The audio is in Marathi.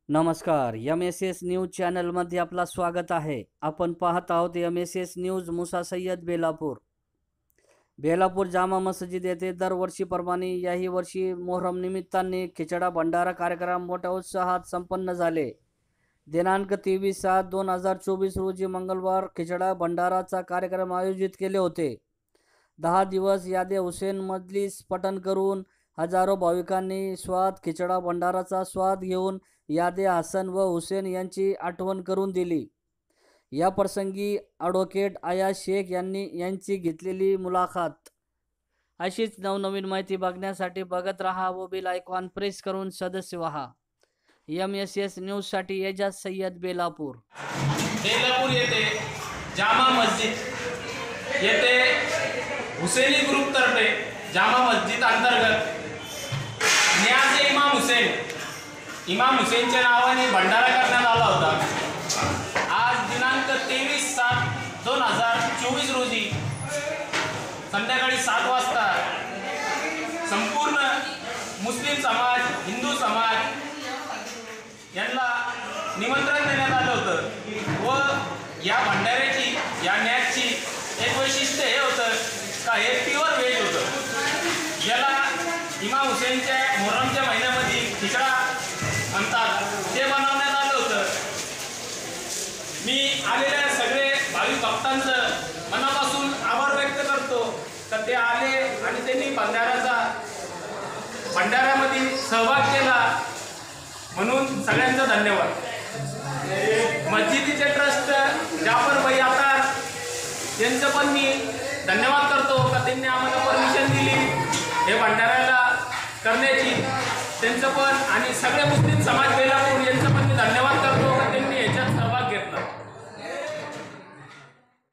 नमस्कार. MSS न्यूज चॅनलमध्ये आपला स्वागत आहे. आपण पाहत आहोत MSS न्यूज. मुसा सय्यद, बेलापूर. बेलापूर जामा मस्जिद येथे दरवर्षीप्रमाणे याही वर्षी मोहरम निमित्ताने खिचडा भंडारा कार्यक्रम मोठ्या उत्साहात संपन्न झाले. दिनांक 23/7/2024 रोजी मंगळवार खिचडा भंडाराचा कार्यक्रम आयोजित केले होते. 10 दिवस यादे हुसेन मजलिस पठण करून हजारो भाविकांनी स्वाद खिचडा भंडाराचा स्वाद घेऊन यादे हसन व हुसेन यांची आठवण करून दिली. या प्रसंगी ॲडव्होकेट अयाज शेख यांची घेतलेली मुलाखत. अशीच नवनवीन माहिती बघण्यासाठी बघत राहा व बेल आयकॉन प्रेस करून सदस्य व्हा. MSS न्यूजसाठी एजाज सय्यद, बेलापूर. बेलापूर येथे जामा मस्जिद येथे हुसेनी ग्रुपतर्फे जामा मस्जिद अंतर्गत नियाज इमाम हुसेनच्या नावाने भंडारा करण्यात आला होता. आज दिनांक 23/7/2024 रोजी संध्याकाळी 7 वाजता संपूर्ण मुस्लिम समाज, हिंदू समाज यांना निमंत्रण देण्यात आलं होतं व या भंडाऱ्याची, या नॅचची एक वैशिष्ट्य हे होतं का हे प्युअर व्हेज होतं. याला इमाम हुसेनच्या मोहरमच्या महिन्यामध्ये खिचडा म्हणतात, ते बनवण्यात आलं होतं. मी आलेल्या सगळे भाविक भक्तांचं मनापासून आभार व्यक्त करतो तर ते आले आणि त्यांनी भंडाऱ्यामध्ये सहभाग केला, म्हणून सगळ्यांचा धन्यवाद. मस्जिदीचे ट्रस्ट जाफर भाई आतार यांचं पण मी धन्यवाद करतो का त्यांनी आम्हाला परमिशन दिली हे भंडाऱ्याला करण्याची. त्यांचं पण आणि सगळे